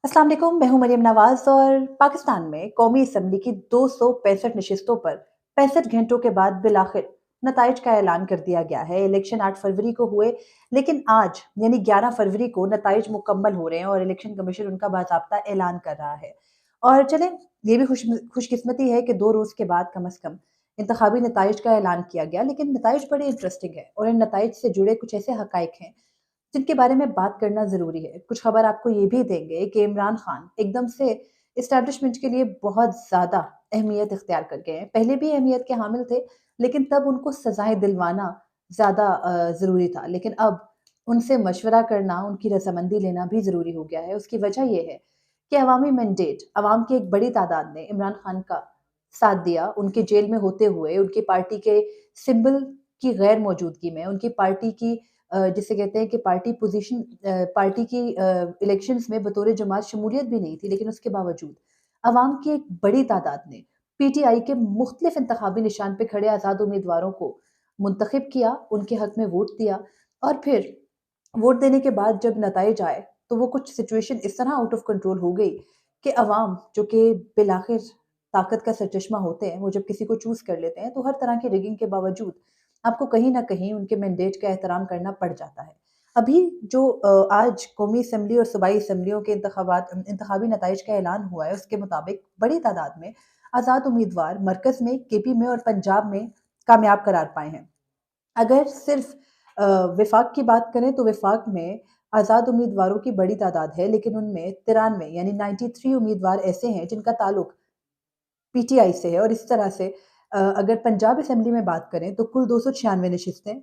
अस्सलाम वालेकुम, मैं हूं मरियम नवाज और पाकिस्तान में कौमी असम्बली की 265 नशिस्तों पर 65 घंटों के बाद बिलाखिर नताइज का ऐलान कर दिया गया है। इलेक्शन 8 फरवरी को हुए, लेकिन आज यानी 11 फरवरी को नताइज मुकम्मल हो रहे हैं और इलेक्शन कमीशन उनका बाकायदा ऐलान कर रहा है। और चलें, ये भी खुशकिस्मती है कि 2 रोज के बाद कम अज कम इंतखाबी नताइज का ऐलान किया गया, लेकिन नताइज बड़े इंटरेस्टिंग है और इन नताइज से जुड़े कुछ ऐसे हकाइक हैं जिनके बारे में बात करना ज़रूरी है। कुछ खबर आपको ये भी देंगे कि इमरान खान एकदम से एस्टैब्लिशमेंट के लिए बहुत ज़्यादा अहमियत इख्तियार कर गए हैं। पहले भी अहमियत के हामिल थे, लेकिन तब उनको सज़ाएँ दिलवाना ज़्यादा ज़रूरी था। लेकिन अब उनसे मशवरा करना, उनकी रज़ामंदी लेना भी ज़रूरी हो गया है। उसकी वजह ये है कि अवामी मैंडेट, अवाम की एक बड़ी तादाद ने इमरान खान का साथ दिया। उनके जेल में होते हुए, उनकी पार्टी के सिंबल की गैर मौजूदगी में, उनकी पार्टी की जिसे कहते हैं कि पार्टी की इलेक्शंस में बतौर जमात शमूलियत भी नहीं थी, लेकिन उसके बावजूद अवाम की एक बड़ी तादाद ने पीटीआई के मुख्तलिफ इंतखाबी निशान पे खड़े आज़ाद उम्मीदवारों को मुंतखब किया, उनके हक में वोट दिया और फिर वोट देने के बाद जब नताइज आए, तो वो कुछ सिचुएशन इस तरह आउट ऑफ कंट्रोल हो गई कि अवाम जो कि बिलाखिर ताकत का सरचश्मा होते हैं, वो जब किसी को चूज़ कर लेते हैं, तो हर तरह की रिगिंग के बावजूद आपको कहीं न कहीं उनके मैंडेट का एहतराम करना पड़ जाता है। अभी जो आज कौमी असेंबली और सूबाई असेंबलियों के इंतखाबी नताइज का ऐलान हुआ है, उसके मुताबिक बड़ी तादाद में आज़ाद उम्मीदवार मरकज़ में, केपी में और पंजाब में कामयाब करार पाए हैं। अगर सिर्फ विफाक की बात करें तो विफाक में आज़ाद उम्मीदवारों की बड़ी तादाद है, लेकिन उनमें 93 यानी 93 उम्मीदवार ऐसे हैं जिनका ताल्लुक पीटीआई से है और इस तरह से अगर पंजाब असेंबली में बात करें तो कुल 296 नशिस्तें,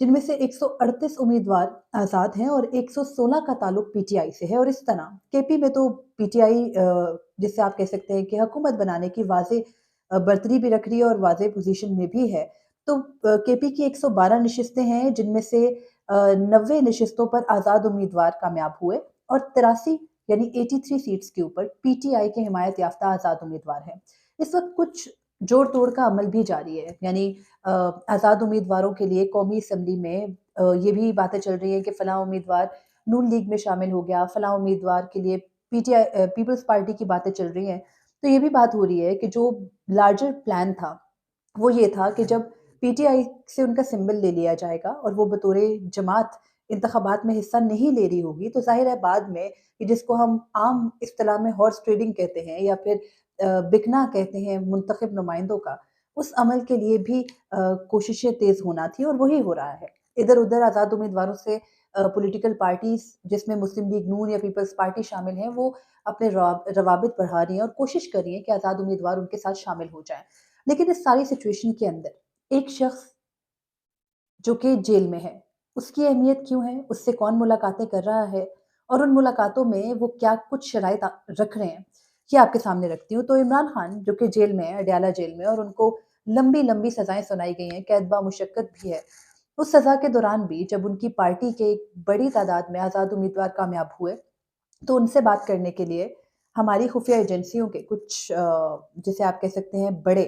जिनमें से 138 उम्मीदवार आज़ाद हैं और 116 का ताल्लुक पीटीआई से है और इस तरह केपी में तो पीटीआई जिसे आप कह सकते हैं कि हुकूमत बनाने की वाज़ेह बर्तरी भी रख रही है और वाज़ेह पोज़ीशन में भी है। तो केपी की 112 नशिस्तें हैं, जिनमें से 90 नशिस्तों पर आज़ाद उम्मीदवार कामयाब हुए और 83 यानी 83 सीट्स के ऊपर पीटीआई के हिमायत याफ्ता आज़ाद उम्मीदवार हैं। इस वक़्त कुछ जोड़-तोड़ का अमल भी जारी है, यानी आज़ाद उम्मीदवारों के लिए कौमी असेंबली में ये भी बातें चल रही हैं कि फ़लाँ उम्मीदवार नून लीग में शामिल हो गया, फ़लाँ उम्मीदवार के लिए पीपल्स पार्टी की बातें चल रही हैं। तो ये भी बात हो रही है कि जो लार्जर प्लान था, वो ये था कि जब पीटीआई से उनका सिंबल ले लिया जाएगा और वो बतौर जमात इंतखाबात में हिस्सा नहीं ले रही होगी, तो ज़ाहिर है बाद में कि जिसको हम आम इस्तिलाह में हॉर्स ट्रेडिंग कहते हैं या फिर बिकना कहते हैं मुंतखब नुमाइंदों का, उस अमल के लिए भी कोशिशें तेज़ होना थी और वही हो रहा है। इधर-उधर आज़ाद उम्मीदवारों से पॉलिटिकल पार्टीज़ जिसमें मुस्लिम लीग नून या पीपल्स पार्टी शामिल हैं, वो अपने रवाबित बढ़ा रही हैं और कोशिश कर रही हैं कि आज़ाद उम्मीदवार उनके साथ शामिल हो जाएँ। लेकिन इस सारी सिचुएशन के अंदर एक शख्स जो कि जेल में है, उसकी अहमियत क्यों है? उससे कौन मुलाकातें कर रहा है? और उन मुलाकातों में वो क्या कुछ शराइत रख रहे हैं? ये आपके सामने रखती हूँ। तो इमरान खान जो कि जेल में है, अडयाला जेल में, और उनको लंबी-लंबी सज़ाएँ सुनाई गई हैं, कैद बा-मुशक्कत भी है। उस सज़ा के दौरान भी जब उनकी पार्टी के एक बड़ी तादाद में आज़ाद उम्मीदवार कामयाब हुए, तो उनसे बात करने के लिए हमारी खुफिया एजेंसियों के कुछ जिसे आप कह सकते हैं बड़े,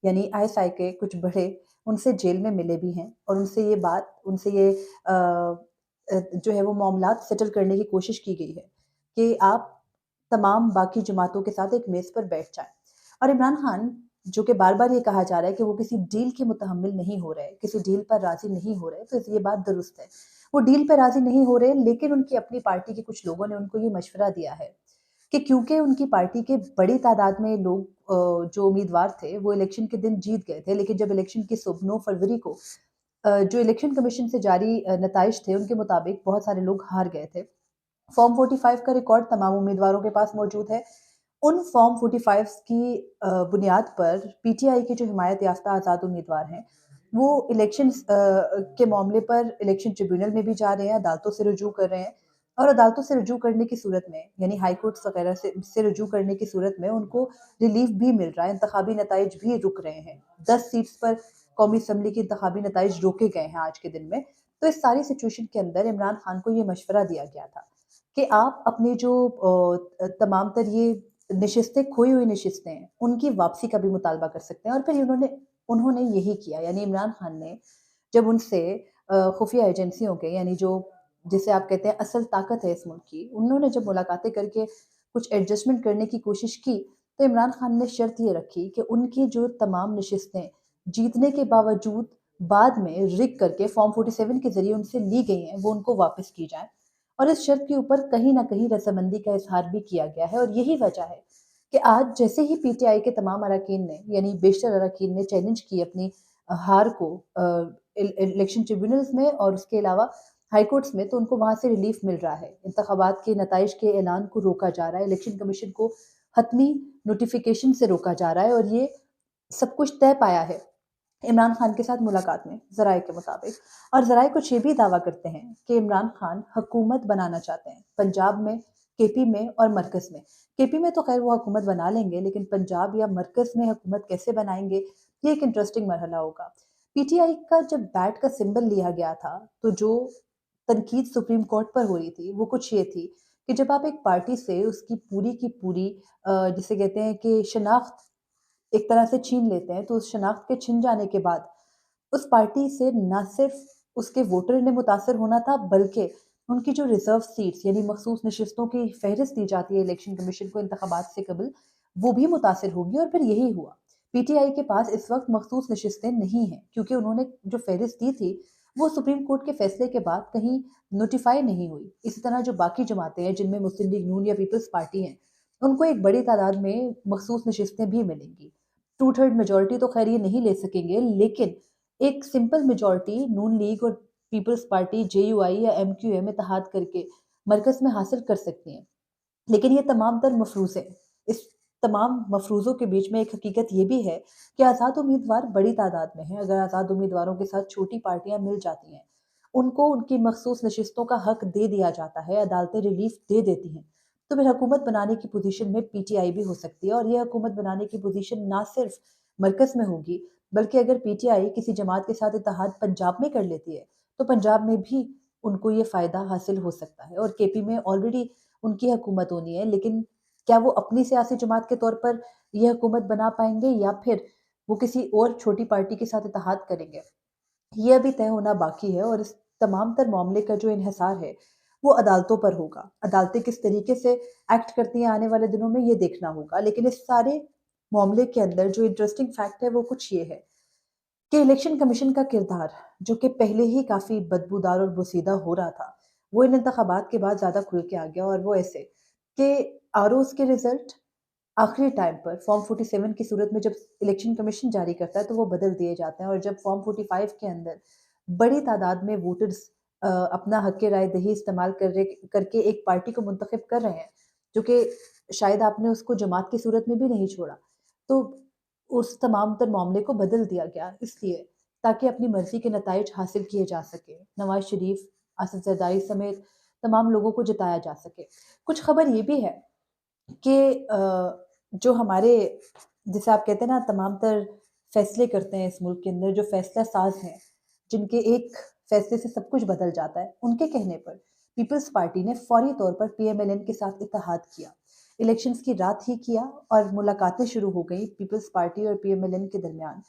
यानी आईएसआई के कुछ बड़े उनसे जेल में मिले भी हैं और उनसे ये जो है वो मामलात सेटल करने की कोशिश की गई है कि आप तमाम बाकी जमातों के साथ एक मेज़ पर बैठ जाएँ। और इमरान खान जो कि बार-बार ये कहा जा रहा है कि वो किसी डील के मुतहम्मिल नहीं हो रहे, किसी डील पर राज़ी नहीं हो रहे, तो ये बात दुरुस्त है। वो डील पे राज़ी नहीं हो रहे, लेकिन उनकी अपनी पार्टी के कुछ लोगों ने उनको ये मशवरा दिया है कि क्योंकि उनकी पार्टी के बड़ी तादाद में लोग जो उम्मीदवार थे, वो इलेक्शन के दिन जीत गए थे, लेकिन जब इलेक्शन की सुबह 9 फरवरी को जो इलेक्शन कमीशन से जारी नताइज थे, उनके मुताबिक बहुत सारे लोग हार गए थे। फॉर्म 45 का रिकॉर्ड तमाम उम्मीदवारों के पास मौजूद है। उन फॉर्म 45 की बुनियाद पर पीटीआई के जो हिमायत याफ्ता आज़ाद उम्मीदवार हैं, वो इलेक्शंस के मामले पर इलेक्शन ट्रिब्यूनल में भी जा रहे हैं, अदालतों से रुजू कर रहे हैं और अदालतों से रुजू करने की सूरत में, यानी हाई कोर्ट्स वगैरह से रुजू करने की सूरत में उनको रिलीफ भी मिल रहा है, इंतखाबी नताइज भी रुक रहे हैं। 10 सीट्स पर कौमी असम्बली के इंतखाबी नताइज रोके गए हैं आज के दिन में। तो इस सारी सिचुएशन के अंदर इमरान खान को ये मशवरा दिया गया था कि आप अपनी जो तमाम तर ये नशिस्तें, खोई हुई नशिस्तें हैं, उनकी वापसी का भी मुतालबा कर सकते हैं और फिर उन्होंने उन्होंने यही किया। यानी इमरान खान ने जब उनसे खुफिया एजेंसियों के, यानी जो जिसे आप कहते हैं असल ताकत है इस मुल्क की, उन्होंने जब मुलाकातें करके कुछ एडजस्टमेंट करने की कोशिश की, तो इमरान खान ने शर्त ये रखी कि उनकी जो तमाम नशिस्तें जीतने के बावजूद बाद में रिग करके फॉर्म 47 के ज़रिए उनसे ली गई हैं, वो उनको वापस की जाएँ। और इस शर्त के ऊपर कहीं न कहीं रज़ामंदी का इज़हार भी किया गया है, और यही वजह है कि आज जैसे ही पीटीआई के तमाम अरकान ने, यानी बेशतर अरकान ने चैलेंज की अपनी हार को इलेक्शन ट्रिब्यूनल्स में और उसके अलावा हाई कोर्ट्स में, तो उनको वहाँ से रिलीफ मिल रहा है। इंतखाबात के नताइज के ऐलान को रोका जा रहा है, इलेक्शन कमीशन को हतमी नोटिफिकेशन से रोका जा रहा है, और ये सब कुछ तय पाया है इमरान खान के साथ मुलाकात में, ज़राए के मुताबिक। और ज़राए कुछ ये भी दावा करते हैं कि इमरान खान हुकूमत बनाना चाहते हैं पंजाब में, केपी में और मरकज़ में। केपी में तो खैर वो हुकूमत बना लेंगे, लेकिन पंजाब या मरकज़ में हुकूमत कैसे बनाएंगे, ये एक इंटरेस्टिंग मरहला होगा। पीटीआई का जब बैट का सिंबल लिया गया था, तो जो तनकीद सुप्रीम कोर्ट पर हो रही थी, वो कुछ ये थी कि जब आप एक पार्टी से उसकी पूरी की पूरी जिसे कहते हैं कि शनाख्त एक तरह से छीन लेते हैं, तो उस शनाख्त के छिन जाने के बाद उस पार्टी से ना सिर्फ उसके वोटर ने मुतासर होना था, बल्कि उनकी जो रिजर्व सीट्स यानी मखसूस नशिस्तों की फहरिस्त दी जाती है इलेक्शन कमीशन को इंतखाबात से कबल, वो भी मुतासर होगी। और फिर यही हुआ। पीटीआई के पास इस वक्त मखसूस नशिस्तें नहीं हैं, क्योंकि उन्होंने जो फहरिस्त दी थी, वो सुप्रीम कोर्ट के फैसले के बाद कहीं नोटिफाई नहीं हुई। इसी तरह जो बाकी जमातें हैं, जिनमें मुस्लिम लीग नून या पीपल्स पार्टी हैं, उनको एक बड़ी तादाद में मखसूस नशिस्तें भी मिलेंगी। टू थर्ड मेजोरिटी तो खैर ये नहीं ले सकेंगे, लेकिन एक सिंपल मेजॉरिटी नून लीग और पीपल्स पार्टी, जेयूआई या एमक्यूएम इत्तेहाद करके मरकज़ में हासिल कर सकती हैं। लेकिन ये तमाम तर मफरूज़ हैं। इस तमाम मफरूज़ों के बीच में एक हकीकत ये भी है कि आज़ाद उम्मीदवार बड़ी तादाद में हैं। अगर आज़ाद उम्मीदवारों के साथ छोटी पार्टियाँ मिल जाती हैं, उनको उनकी मखसूस नशिस्तों का हक दे दिया जाता है, अदालतें रिलीफ दे देती हैं, तो फिर हुकूमत बनाने की पोजीशन में पीटीआई भी हो सकती है। और ये हुकूमत बनाने की पोजीशन ना सिर्फ मरकज़ में होगी, बल्कि अगर पीटीआई किसी जमात के साथ इत्तेहाद पंजाब में कर लेती है, तो पंजाब में भी उनको ये फ़ायदा हासिल हो सकता है। और केपी में ऑलरेडी उनकी हुकूमत होनी है, लेकिन क्या वो अपनी सियासी जमात के तौर पर ये हुकूमत बना पाएँगे, या फिर वो किसी और छोटी पार्टी के साथ इत्तेहाद करेंगे? ये अभी तय होना बाकी है, और इस तमाम तर मामले का जो इन्हिसार है, वो अदालतों पर होगा। अदालतें किस तरीके से एक्ट करती हैं आने वाले दिनों में, ये देखना होगा। लेकिन इस सारे मामले के अंदर जो इंटरेस्टिंग फैक्ट है, वो कुछ ये है कि इलेक्शन कमीशन का किरदार, जो कि पहले ही काफ़ी बदबूदार और बोसीदा हो रहा था, वो इन इंतखाबात के बाद ज़्यादा खुल के आ गया। और वो ऐसे कि आरओज़ के रिज़ल्ट आखिरी टाइम पर फॉर्म 47 की सूरत में जब इलेक्शन कमीशन जारी करता है, तो वो बदल दिए जाते हैं। और जब फॉर्म 45 के अंदर बड़ी तादाद में वोटर्स अपना हक़ राय दही इस्तेमाल करके एक पार्टी को मुंतखब कर रहे हैं, जो कि शायद आपने उसको जमात की सूरत में भी नहीं छोड़ा, तो उस तमाम तर मामले को बदल दिया गया, इसलिए ताकि अपनी मर्ज़ी के नताइज हासिल किए जा सकें। नवाज़ शरीफ, असद ज़रदारी समेत तमाम लोगों को जिताया जा सके। कुछ खबर ये भी है कि जो हमारे, जिसे आप कहते हैं ना, तमाम तर फैसले करते हैं इस मुल्क के अंदर, जो फैसला साज हैं, जिनके एक फैसले से सब कुछ बदल जाता है, उनके कहने पर पीपल्स पार्टी ने फौरी तौर पर पीएमएलएन के साथ इत्तेहाद किया। इलेक्शंस की रात ही किया, और मुलाकातें शुरू हो गई पीपल्स पार्टी और पीएमएलएन के दरमियान।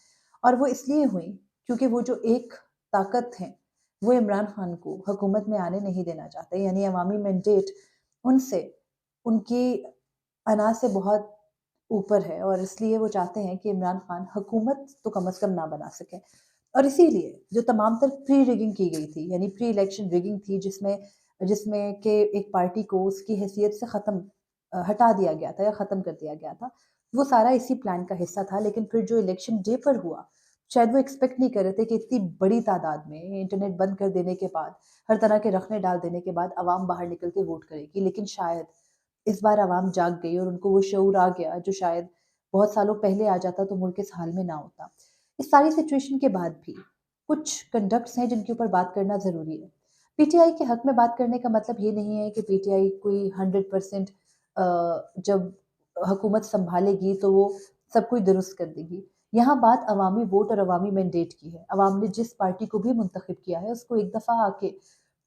और वो इसलिए हुई क्योंकि वो जो एक ताकत है, वो इमरान खान को हुकूमत में आने नहीं देना चाहते, यानी अवामी मैंडेट उनसे, उनकी अना से बहुत ऊपर है, और इसलिए वो चाहते हैं कि इमरान खान हुकूमत तो कम से कम ना बना सकें। और इसीलिए जो तमाम तर प्री रिगिंग की गई थी, यानी प्री इलेक्शन रिगिंग थी, जिसमें जिसमें कि एक पार्टी को उसकी हैसियत से हटा दिया गया था या ख़त्म कर दिया गया था, वो सारा इसी प्लान का हिस्सा था। लेकिन फिर जो इलेक्शन डे पर हुआ, शायद वो एक्सपेक्ट नहीं कर रहे थे कि इतनी बड़ी तादाद में इंटरनेट बंद कर देने के बाद, हर तरह के रखने डाल देने के बाद अवाम बाहर निकल के वोट करेगी। लेकिन शायद इस बार अवाम जाग गई, और उनको वो शऊर आ गया, जो शायद बहुत सालों पहले आ जाता तो मुल्क इस हाल में ना होता। इस सारी सिचुएशन के बाद भी कुछ कंडक्ट्स हैं जिनके ऊपर बात करना ज़रूरी है। पीटीआई के हक में बात करने का मतलब ये नहीं है कि पीटीआई कोई 100% जब हुकूमत सँभालेगी तो वो सब कुछ दुरुस्त कर देगी। यहाँ बात अवामी वोट और अवामी मैंडेट की है। अवाम ने जिस पार्टी को भी मुंतखब किया है, उसको एक दफ़ा आके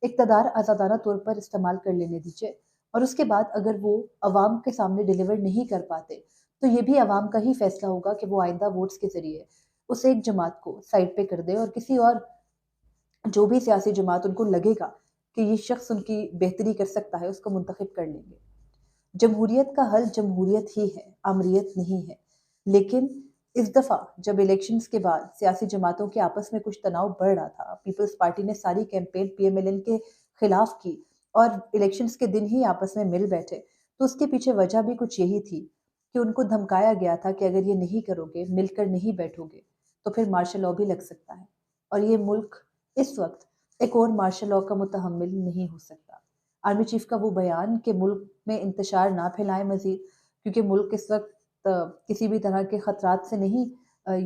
इक़्तिदार आज़ादाना तौर पर इस्तेमाल कर लेने दीजिए, और उसके बाद अगर वो अवाम के सामने डिलीवर नहीं कर पाते, तो ये भी अवाम का ही फ़ैसला होगा कि वो आइंदा वोट्स के ज़रिए उस एक जमात को साइड पे कर दें, और किसी और जो भी सियासी जमात उनको लगेगा कि ये शख्स उनकी बेहतरी कर सकता है, उसको मुंतखब कर लेंगे। جمہوریت کا حل جمہوریت ہی ہے، امریت نہیں ہے۔ لیکن اس دفعہ جب الیکشنز کے بعد سیاسی جماعتوں کے آپس میں کچھ تناؤ بڑھ رہا تھا، پیپلز پارٹی نے ساری campaign P M L N کے خلاف کی اور الیکشنز کے دن ہی آپس میں مل بیٹھے، تو اس کے پیچھے وجہ بھی کچھ یہی تھی کہ ان کو دھمکایا گیا تھا کہ اگر یہ نہیں کرو گے، مل کر نہیں بیٹھو گے تو پھر مارشل لاء بھی لگ سکتا ہے، اور یہ ملک اس وقت ایک اور مارشل لاء کا متحمل نہیں ہو سکتا۔ آرمی چیف کا وہ بیان کہ ملک میں انتشار نہ پھیلائیں مزید، کیونکہ ملک اس وقت کسی بھی طرح کے خطرات سے نہیں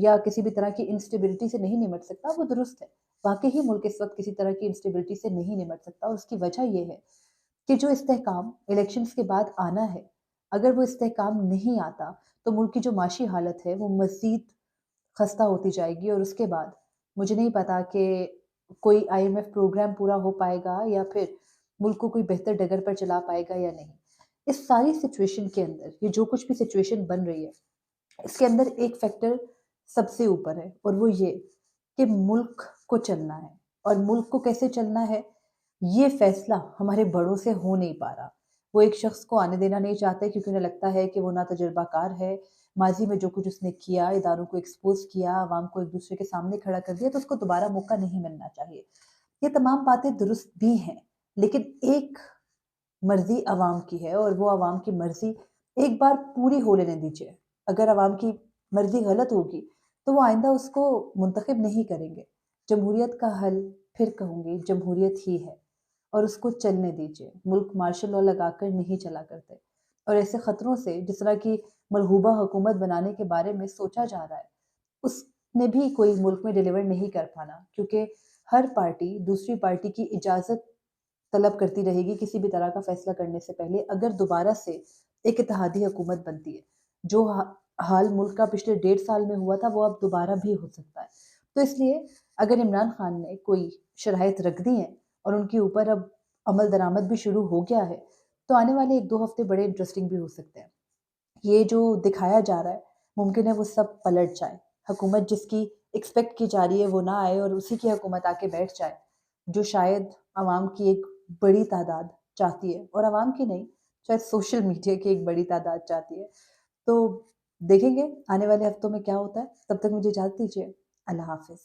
یا کسی بھی طرح کی انسٹیبلٹی سے نہیں نمٹ سکتا، وہ درست ہے۔ واقعی ہی ملک اس وقت کسی طرح کی انسٹیبلٹی سے نہیں نمٹ سکتا، اور اس کی وجہ یہ ہے کہ جو استحکام الیکشنز کے بعد آنا ہے، اگر وہ استحکام نہیں آتا تو ملک کی جو معاشی حالت ہے وہ مزید خستہ ہوتی جائے گی، اور اس کے بعد مجھے نہیں پتا کہ کوئی آئی ایم ایف پروگرام پورا ہو پائے گا یا پھر ملک کو کوئی بہتر ڈگر پر چلا پائے گا یا نہیں۔ اس ساری سچویشن کے اندر یہ جو کچھ بھی سچویشن بن رہی ہے، اس کے اندر ایک فیکٹر سب سے اوپر ہے، اور وہ یہ کہ ملک کو چلنا ہے، اور ملک کو کیسے چلنا ہے یہ فیصلہ ہمارے بڑوں سے ہو نہیں پا رہا۔ وہ ایک شخص کو آنے دینا نہیں چاہتے کیونکہ انہیں لگتا ہے کہ وہ نا تجربہ کار ہے، ماضی میں جو کچھ اس نے کیا، اداروں کو ایکسپوز کیا، عوام کو ایک دوسرے کے سامنے کھڑا کر دیا، تو اس کو دوبارہ موقع نہیں ملنا چاہیے۔ یہ تمام باتیں درست بھی ہیں، لیکن ایک مرضی عوام کی ہے، اور وہ عوام کی مرضی ایک بار پوری ہو لینے دیجیے۔ اگر عوام کی مرضی غلط ہوگی تو وہ آئندہ اس کو منتخب نہیں کریں گے۔ جمہوریت کا حل پھر کہوں گی جمہوریت ہی ہے، اور اس کو چلنے دیجیے۔ ملک مارشل لاء لگا کر نہیں چلا کرتے، اور ایسے خطروں سے جس طرح کی ملحوبہ حکومت بنانے کے بارے میں سوچا جا رہا ہے، اس نے بھی کوئی ملک میں ڈیلیور نہیں کر پانا، کیونکہ ہر پارٹی دوسری پارٹی کی اجازت طلب کرتی رہے گی کسی بھی طرح کا فیصلہ کرنے سے پہلے، اگر دوبارہ سے ایک اتحادی حکومت بنتی ہے۔ جو حال ملک کا پچھلے 1.5 سال میں ہوا تھا وہ اب دوبارہ بھی ہو سکتا ہے۔ تو اس لیے اگر عمران خان نے کوئی شرائط رکھ دی ہیں اور ان کے اوپر اب عمل درآمد بھی شروع ہو گیا ہے، تو آنے والے 1-2 ہفتے بڑے انٹرسٹنگ بھی ہو سکتے ہیں۔ یہ جو دکھایا جا رہا ہے ممکن ہے وہ سب پلٹ جائے، حکومت جس کی ایکسپیکٹ کی جا رہی ہے وہ نہ آئے اور اسی کی حکومت آ کے بیٹھ جائے، جو شاید عوام کی ایک بڑی تعداد چاہتی ہے، اور عوام کی نہیں، شاید سوشل میڈیا کی ایک بڑی تعداد چاہتی ہے۔ تو دیکھیں گے آنے والے ہفتوں میں کیا ہوتا ہے۔ تب تک مجھے اجازت دیجیے، اللہ حافظ۔